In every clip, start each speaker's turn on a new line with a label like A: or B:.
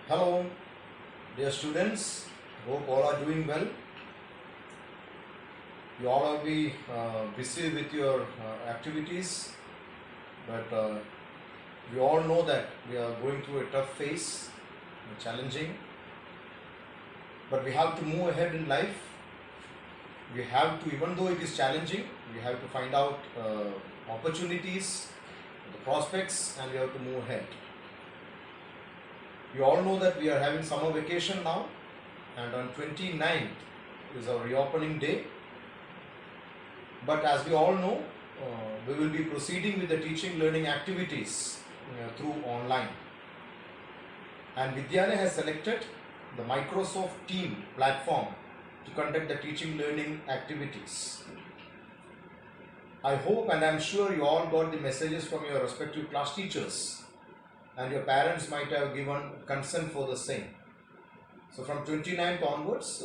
A: Hello, dear students. Hope all are doing well. You all will be busy with your activities, but we all know that we are going through a tough phase, challenging. But we have to move ahead in life. We have to, even though it is challenging, we have to find out opportunities, the prospects, and we have to move ahead. You all know that we are having summer vacation now, and on 29th is our reopening day. But as we all know, we will be proceeding with the teaching learning activities through online. And Vidyalaya has selected the Microsoft Team platform to conduct the teaching learning activities. I hope and I am sure you all got the messages from your respective class teachers, and your parents might have given consent for the same. So from 29th onwards,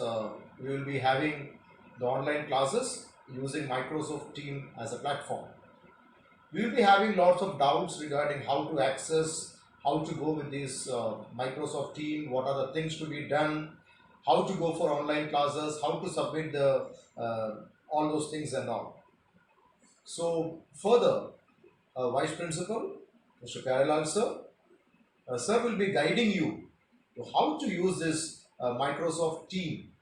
A: we will be having the online classes using Microsoft Team as a platform. We will be having lots of doubts regarding how to access, how to go with this Microsoft Team, what are the things to be done, how to go for online classes, how to submit the all those things and all. So further, Vice Principal, Mr. Pyarelal sir, sir will be guiding you to how to use this Microsoft Team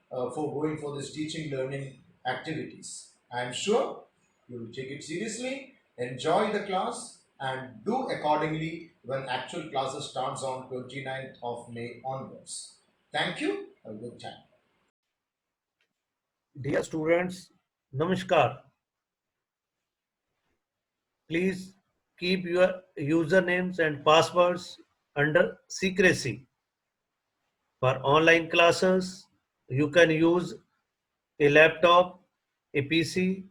A: for going for this teaching learning activities. I am sure you will take it seriously, enjoy the class, and do accordingly when actual classes starts on 29th of May onwards. Thank you. Have a good time.
B: Dear students, Namaskar. Please keep your usernames and passwords under secrecy. For online classes, you can use a laptop, a PC,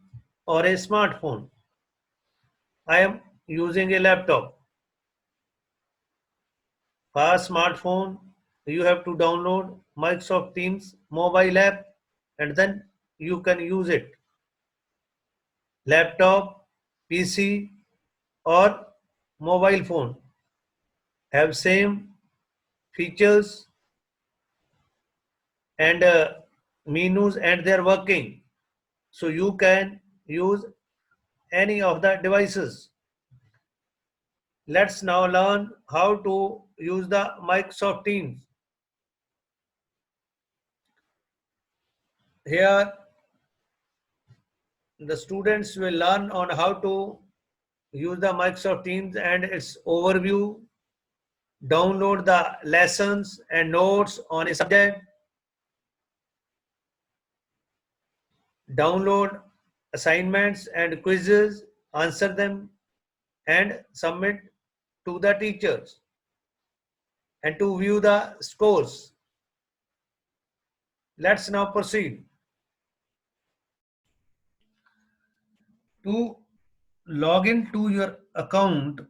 B: or a smartphone. I am using a laptop. For smartphone, you have to download Microsoft Teams mobile app and then you can use it. Laptop, PC, or mobile phone have same features and menus and they're working, so you can use any of the devices. Let's now learn how to use the Microsoft Teams. Here the students will learn on how to use the Microsoft Teams and its overview, download the lessons and notes on a subject, download assignments and quizzes, answer them and submit to the teachers, and to view the scores. Let's now proceed. To log in to your account,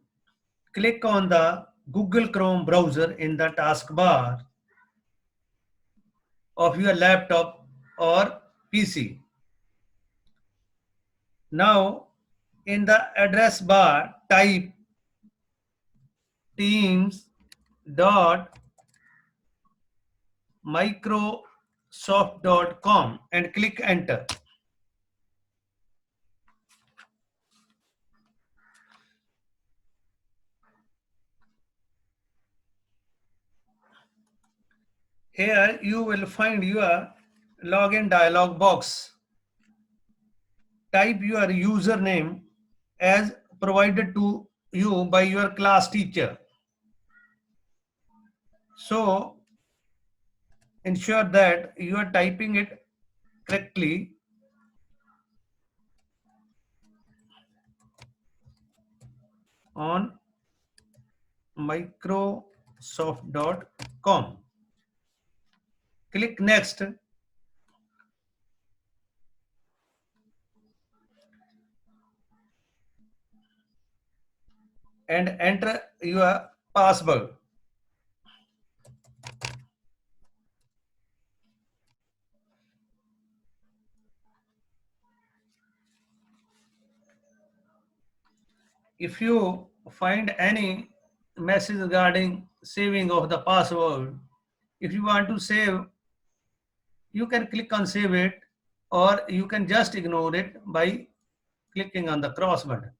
B: click on the Google Chrome browser in the taskbar of your laptop or PC. Now, in the address bar, type teams.microsoft.com and click enter. Here you will find your login dialog box. Type your username as provided to you by your class teacher. So ensure that you are typing it correctly. On microsoft.com. Click next and enter your password. If you find any message regarding saving of the password. If you want to save, you can click on save it, or you can just ignore it by clicking on the cross button.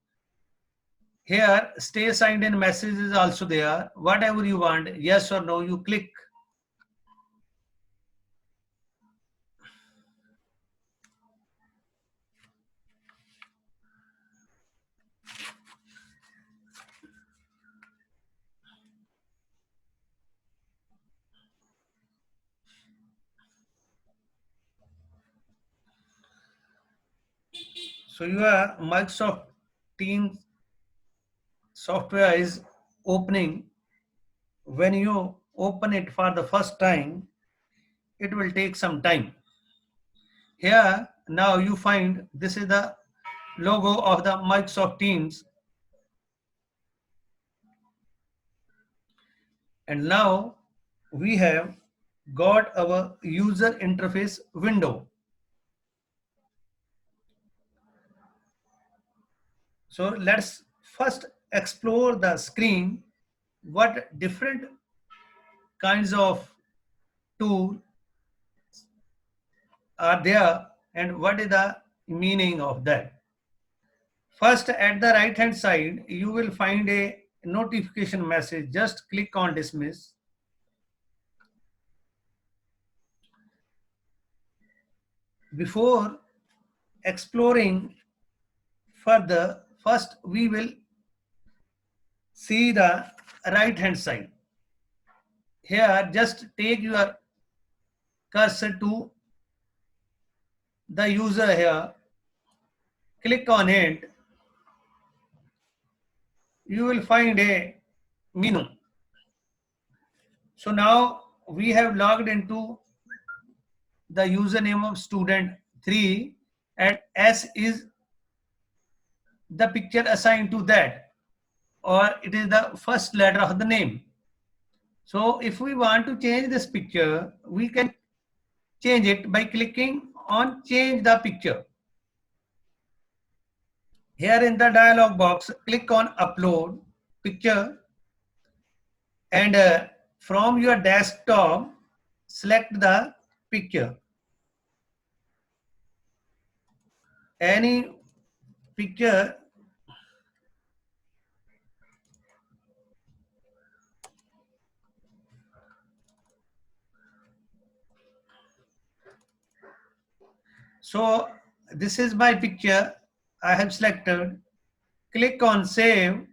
B: Here, stay signed in message is also there. Whatever you want, yes or no, you click. So your Microsoft Teams software is opening. When you open it for the first time, it will take some time. Here, now you find this is the logo of the Microsoft Teams. And now we have got our user interface window. So let's first explore the screen, what different kinds of tools are there and what is the meaning of that. First, at the right hand side, you will find a notification message. Just click on dismiss. Before exploring further, first we will see the right hand side. Here, just take your cursor to the user here, click on it, you will find a menu. So now we have logged into the username of student 3 and S is the picture assigned to that, or it is the first letter of the name. So if we want to change this picture, we can change it by clicking on change the picture. Here in the dialog box, click on upload picture, and from your desktop, select the picture. Any picture so this is my picture I have selected. Click on save.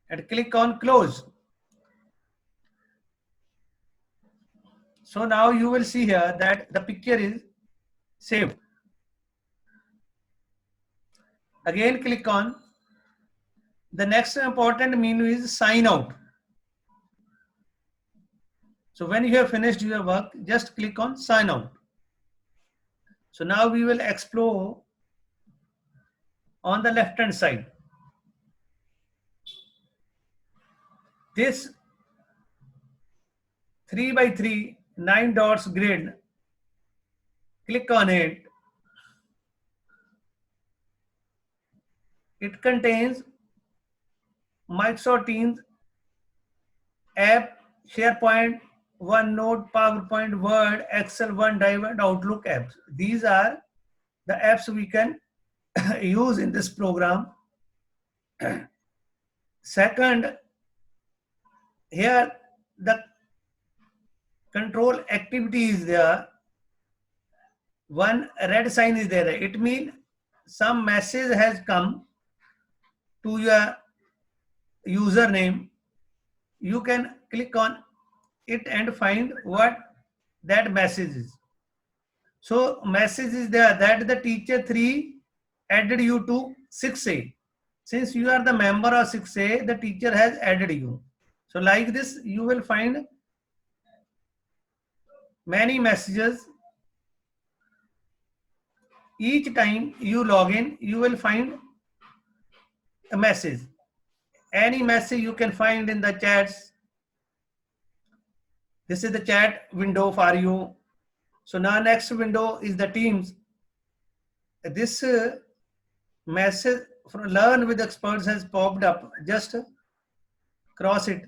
B: And click on close. So now you will see here that the picture is saved. Again click on. The next important menu is sign out. So when you have finished your work, just click on sign out. So now we will explore on the left hand side. This 3x3 9 dots grid, click on it. It contains Microsoft Teams app, SharePoint, OneNote, PowerPoint, Word, Excel, OneDrive, and Outlook apps. These are the apps we can use in this program. Second, here the control activity is there. One red sign is there. It means some message has come to your username. You can click on it and find what that message is. So message is there that the teacher 3 added you to 6A. Since you are the member of 6A, the teacher has added you. So like this, you will find many messages. Each time you log in, you will find a message. Any message you can find in the chats. This is the chat window for you. So now next window is the Teams. This message from Learn with Experts has popped up. Just cross it.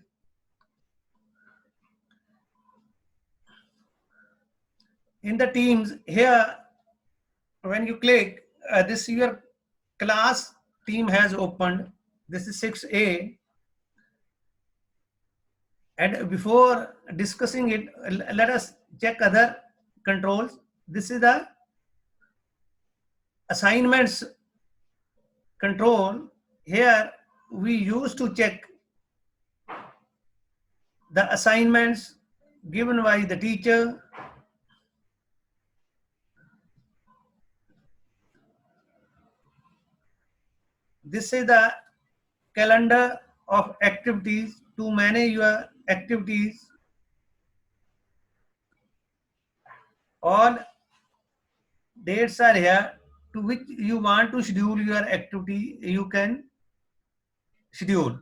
B: In the Teams here, when you click, this your class team has opened. This is 6A. And before discussing it, let us check other controls. This is the assignments control. Here we used to check the assignments given by the teacher. This is the calendar of activities to manage your activities. All dates are here to which you want to schedule your activity. You can schedule.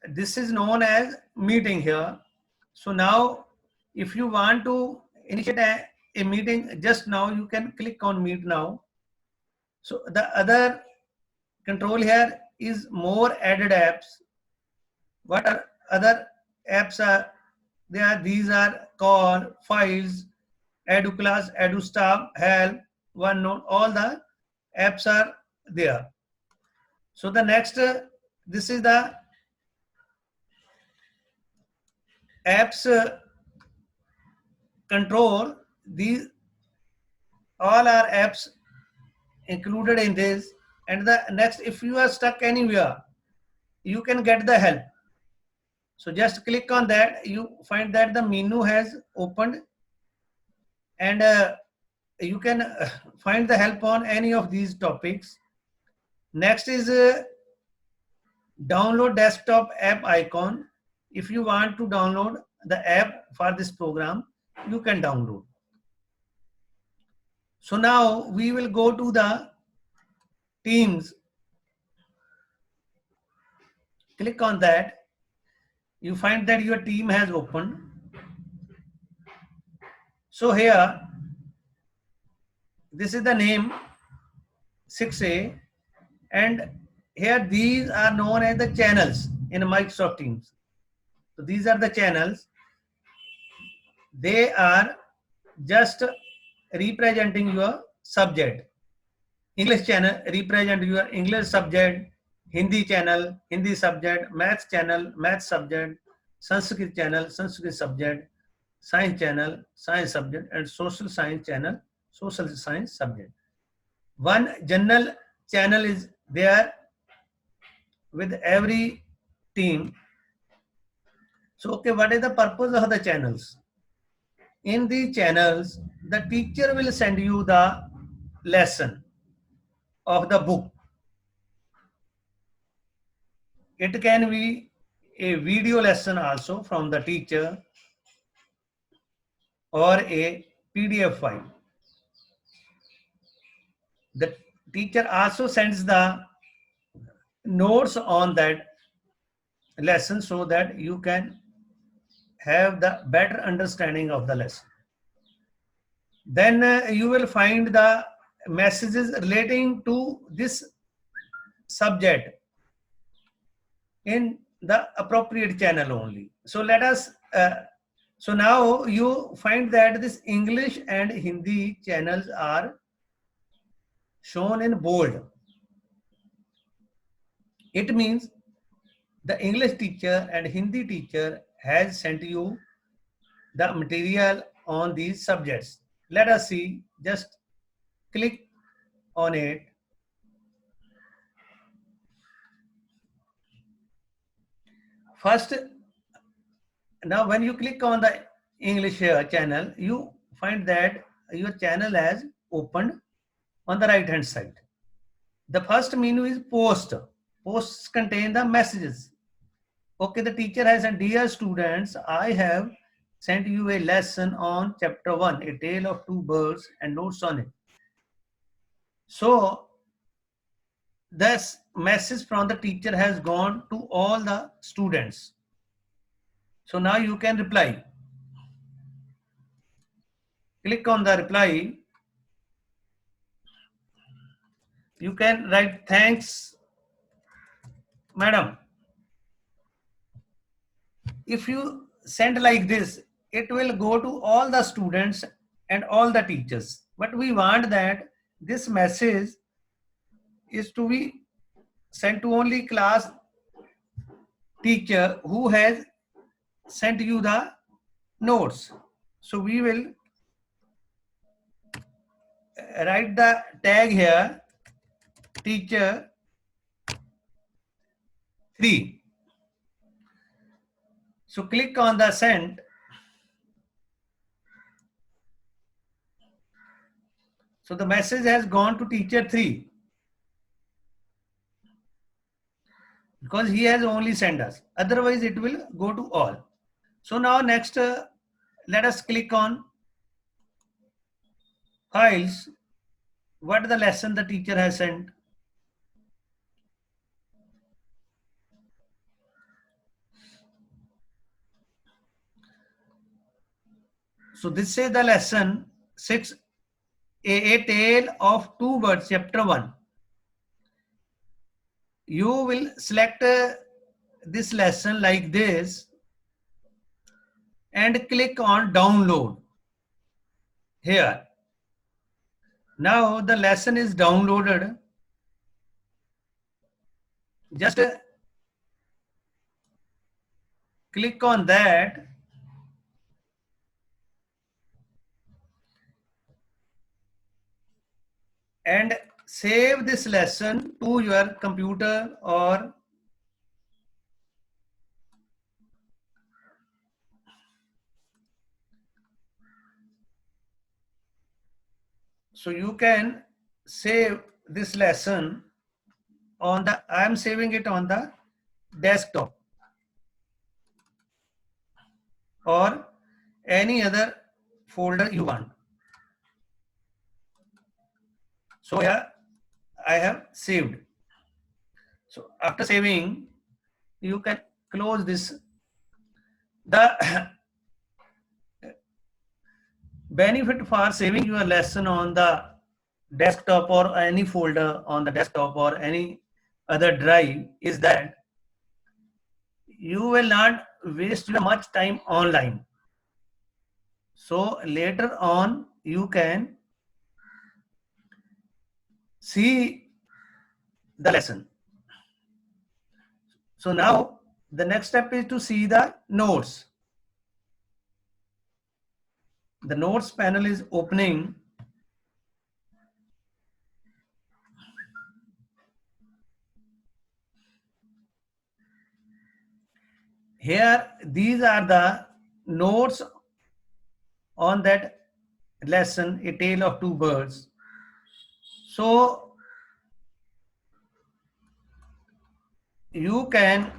B: This is known as meeting here. So now if you want to initiate a meeting just now, you can click on meet now. So the other control here is more added apps. What are other apps are there? These are call, files, EduClass, EduStaff, Help, OneNote, all the apps are there. So the next, this is the apps control. These all are apps included in this. And the next, if you are stuck anywhere, you can get the help. So just click on that. You find that the menu has opened, and you can find the help on any of these topics. Next is download desktop app icon. If you want to download the app for this program, you can download. So now we will go to the Teams. Click on that. You find that your team has opened. So here, this is the name 6A, and here these are known as the channels in Microsoft Teams. So these are the channels. They are just representing your subject. English channel represent your English subject, Hindi channel, Hindi subject, math channel, math subject, Sanskrit channel, Sanskrit subject, science channel, science subject, and social science channel, social science subject. One general channel is there with every team. So, okay, what is the purpose of the channels? In the channels, the teacher will send you the lesson of the book. It can be a video lesson also from the teacher or a PDF file. The teacher also sends the notes on that lesson so that you can have the better understanding of the lesson. Then you will find the messages relating to this subject in the appropriate channel only. So let us, so now you find that this English and Hindi channels are shown in bold. It means the English teacher and Hindi teacher has sent you the material on these subjects. Let us see, just click on it. First, now when you click on the English channel, you find that your channel has opened on the right hand side. The first menu is post. Posts contain the messages. Okay, the teacher has said, dear students, I have sent you a lesson on chapter 1, A Tale of Two Birds, and notes on it. So this message from the teacher has gone to all the students. So now you can reply. Click on the reply. You can write thanks, madam. If you send like this, it will go to all the students and all the teachers. But we want that this message is to be sent to only class teacher who has sent you the notes. So we will write the tag here, teacher 3. So click on the send. So the message has gone to teacher 3 because he has only sent us. Otherwise it will go to all. So now next, let us click on files. What the lesson the teacher has sent. So this is the lesson 6, a tale of two birds, chapter 1. You will select this lesson like this and click on download here. Now the lesson is downloaded. Just click on that and save this lesson to your computer or so you can save this lesson on the, I am saving it on the desktop or any other folder you want. So yeah, I have saved. So after saving, you can close this. The benefit for saving your lesson on the desktop or any folder on the desktop or any other drive is that you will not waste much time online. So later on you can see the lesson. So now the next step is to see the notes. The notes panel is opening. Here, these are the notes on that lesson, A Tale of Two Birds. So you can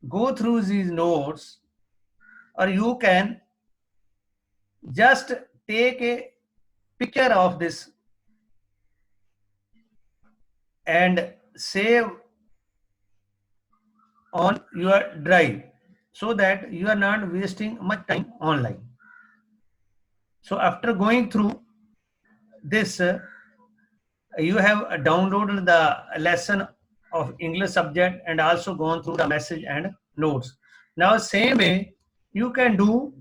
B: go through these notes or you can just take a picture of this and save on your drive so that you are not wasting much time online. So after going through this, you have downloaded the lesson of English subject and also gone through the message and notes. Now same way you can do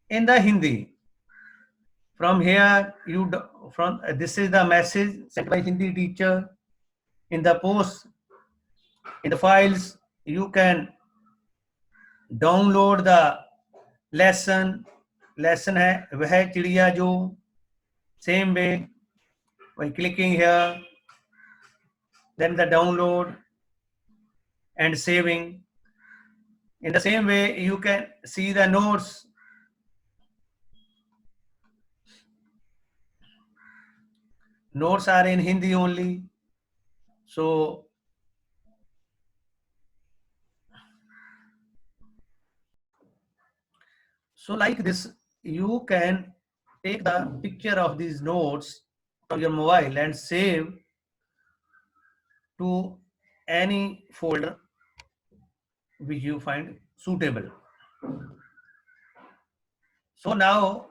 B: in the Hindi. From here, this is the message sent by Hindi teacher. In the post, in the files, you can download the lesson. Lesson है वह चिड़िया जो, same way by clicking here, then the download and saving. In the same way, you can see the notes. Notes are in Hindi only. So like this, you can take the picture of these notes from your mobile and save to any folder which you find suitable. So now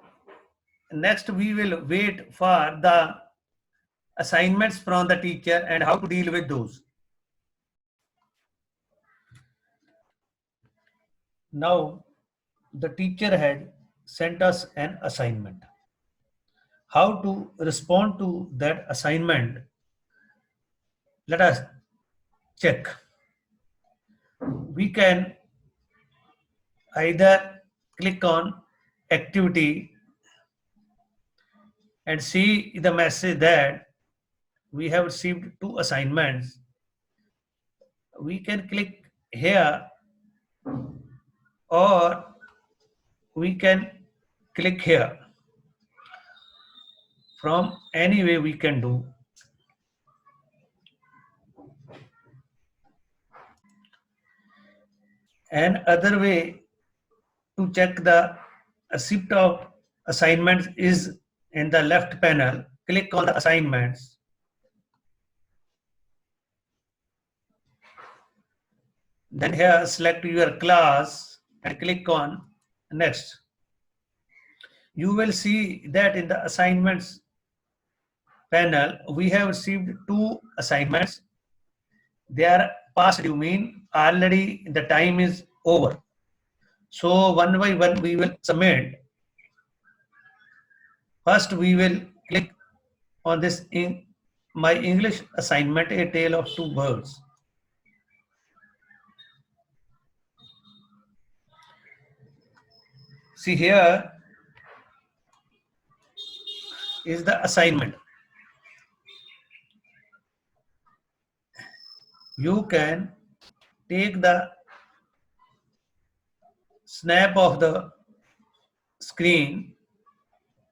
B: next we will wait for the assignments from the teacher and how to deal with those. Now the teacher had sent us an assignment. How to respond to that assignment? Let us check. We can either click on activity and see the message that we have received 2 assignments. We can click here or we can click here. From any way we can do. And other way to check the receipt of assignments is in the left panel. Click on the assignments. Then here select your class and click on next. You will see that in the assignments panel, we have received 2 assignments. They are past due, mean already the time is over. So one by one we will submit. First we will click on this in my English assignment, A Tale of Two Birds. See, here is the assignment. You can take the snap of the screen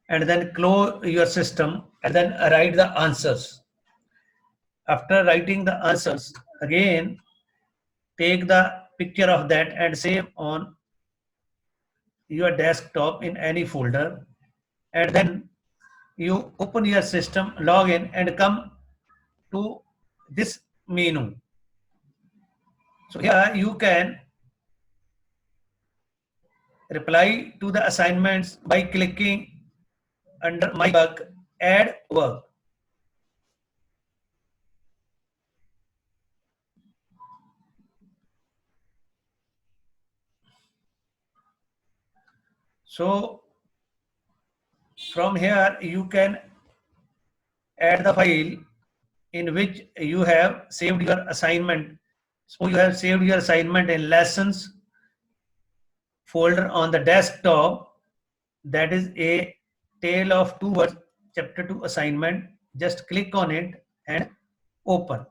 B: and then close your system and then write the answers. After writing the answers, again take the picture of that and save on your desktop in any folder, and then you open your system, log in and come to this menu. So here you can reply to the assignments by clicking under my work, add work. So from here you can add the file in which you have saved your assignment. So you have saved your assignment in lessons folder on the desktop. That is A Tale of Two Birds chapter 2 assignment. Just click on it and open.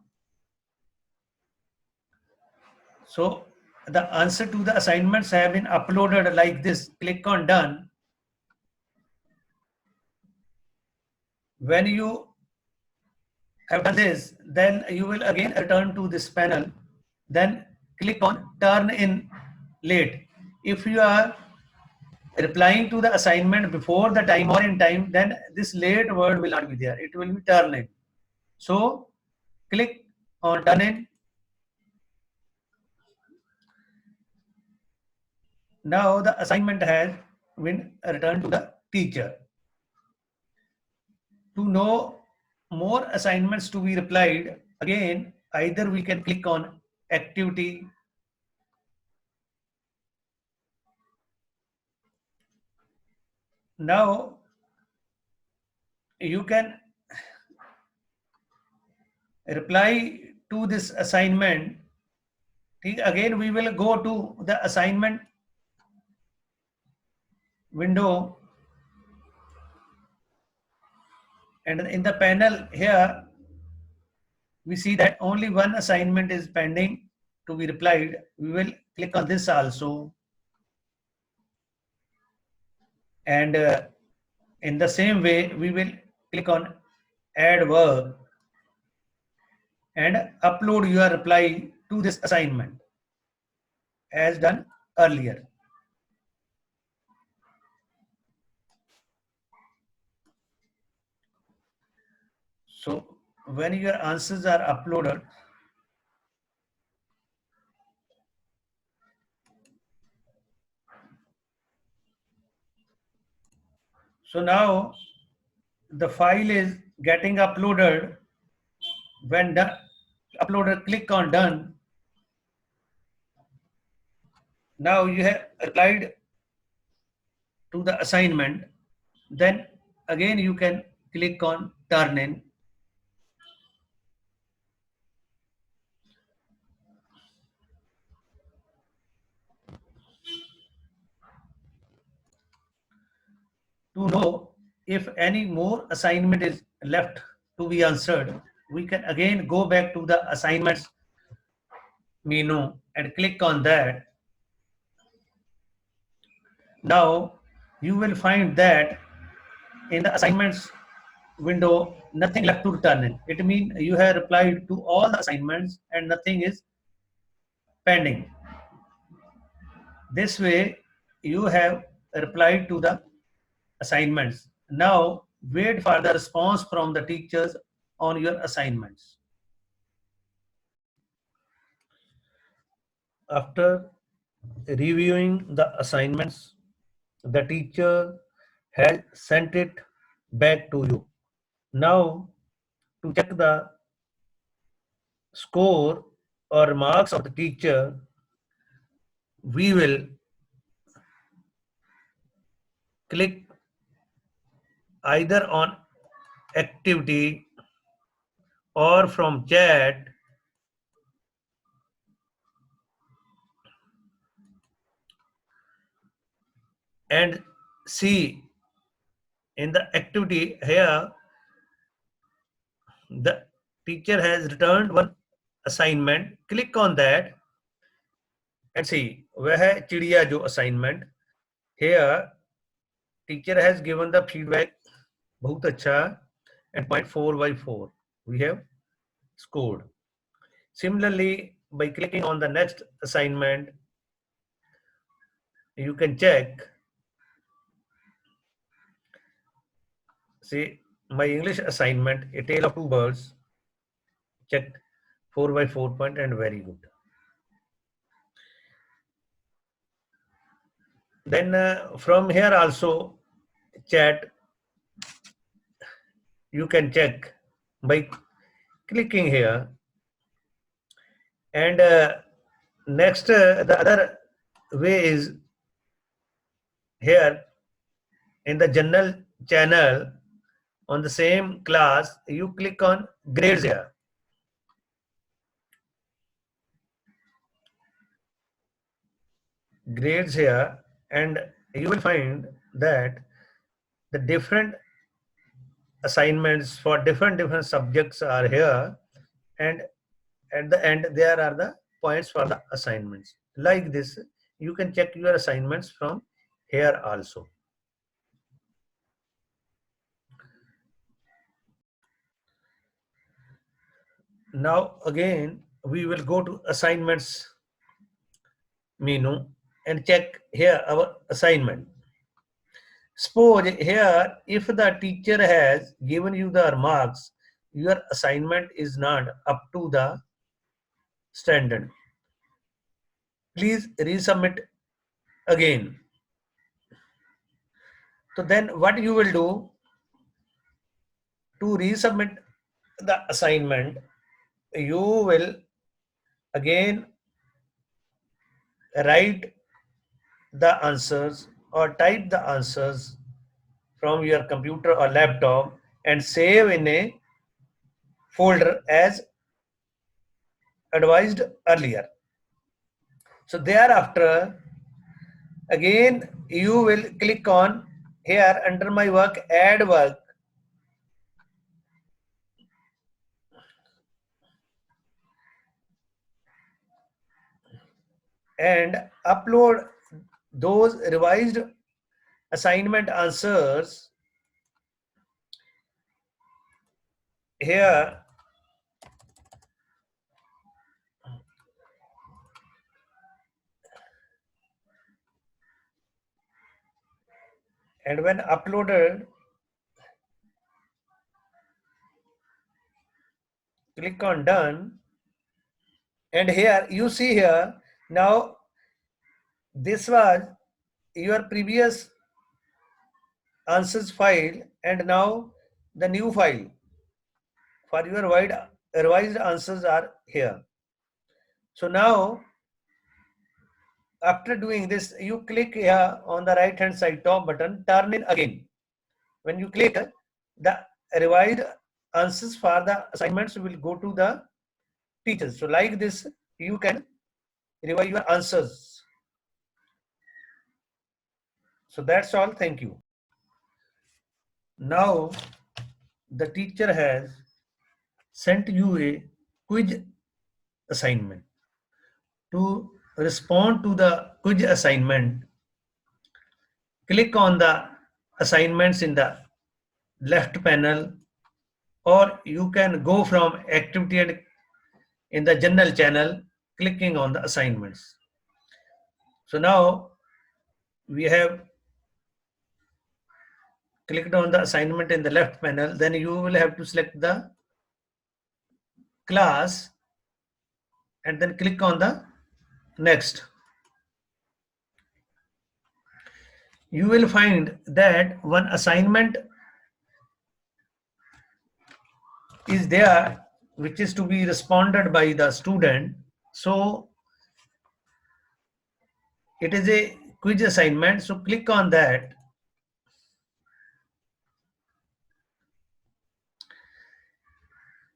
B: So the answer to the assignments have been uploaded like this. Click on done. When you have done this, then you will again return to this panel. Then click on turn in late. If you are replying to the assignment before the time or in time, then this late word will not be there. It will be turn in. So click on turn in. Now the assignment has been returned to the teacher. To know more assignments to be replied, again, either we can click on activity. Now you can reply to this assignment. Again, we will go to the assignment window, and in the panel here we see that only one assignment is pending to be replied. We will click on this also, and in the same way we will click on add work and upload your reply to this assignment as done earlier. So when your answers are uploaded, So now the file is getting uploaded. When the uploader click on done, now you have applied to the assignment. Then again you can click on turn in. To know if any more assignment is left to be answered, we can again go back to the assignments menu and click on that. Now you will find that in the assignments window, nothing left to return in. It means you have replied to all the assignments and nothing is pending. This way, you have replied to the assignments. Now, wait for the response from the teachers on your assignments. After reviewing the assignments, the teacher has sent it back to you. Now, to check the score or marks of the teacher, we will click either on activity or from chat and see in the activity here the teacher has returned one assignment. Click on that and see where है चिड़िया जो assignment. Here teacher has given the feedback बहुत अच्छा and 0.4 by 4 we have scored. Similarly, by clicking on the next assignment, you can check. See, my English assignment, A Tale of Two Birds, checked 4 by 4 point and very good. Then from here also chat, you can check by clicking here. And next, the other way is here in the general channel on the same class, you click on grades here. Grades here, and you will find that the different assignments for different subjects are here, and at the end there are the points for the assignments. Like this, you can check your assignments from here also. Now again we will go to assignments menu and check here our assignment. Suppose here if the teacher has given you the marks, your assignment is not up to the standard. Please resubmit again. So then what you will do to resubmit the assignment, you will again write the answers or type the answers from your computer or laptop and save in a folder as advised earlier. So thereafter, again you will click on here under my work, add work, and upload those revised assignment answers here. And when uploaded, click on done. And here you see here, now this was your previous answers file, and now the new file for your revised answers are here. So now after doing this, you click here on the right hand side top button, turn in again. When you click, the revised answers for the assignments will go to the teachers. So like this, you can revise your answers. So that's all. Thank you. Now the teacher has sent you a quiz assignment. To respond to the quiz assignment, click on the assignments in the left panel, or you can go from activity and in the general channel, clicking on the assignments. So now we have clicked on the assignment in the left panel, then you will have to select the class and then click on the next. You will find that one assignment is there which is to be responded by the student. So it is a quiz assignment. So click on that.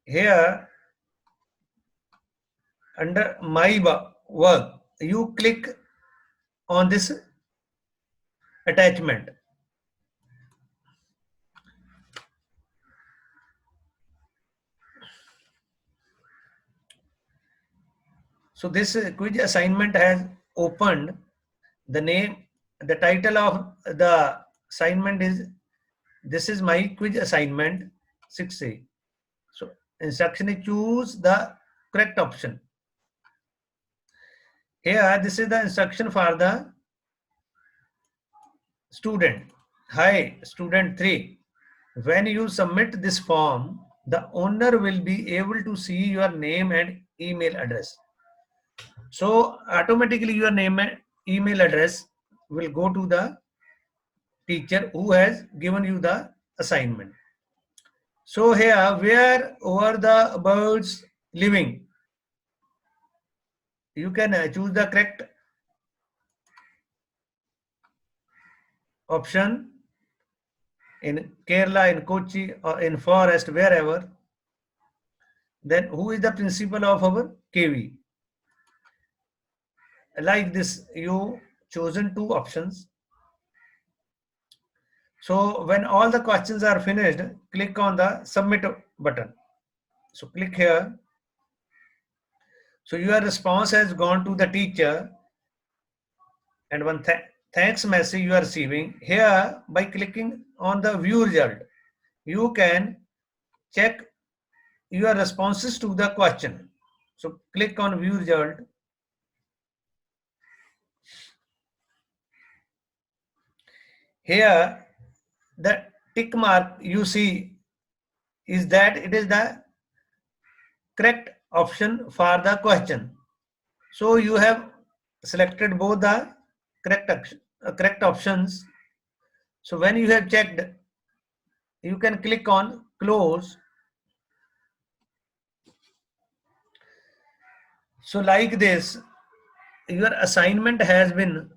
B: Here under my work, you click on this attachment. So this quiz assignment has opened. The name, the title of the assignment is, this is my quiz assignment 6A. So instruction is choose the correct option. Here, this is the instruction for the student. Hi, student 3. When you submit this form, the owner will be able to see your name and email address. So automatically your name and email address will go to the teacher who has given you the assignment. So here, where were the birds living? You can choose the correct option in Kerala, in Kochi, or in forest, wherever. Then who is the principal of our KV? Like this, you chosen two options. So when all the questions are finished, click on the submit button. So click here. So your response has gone to the teacher, and one thanks message you are receiving. Here, by clicking on the view result, you can check your responses to the question. So click on view result. Here, the tick mark you see is that it is the correct option for the question. So you have selected both the correct options. So when you have checked, you can click on close. So like this, your assignment has been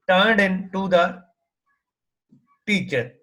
B: turned into the teacher.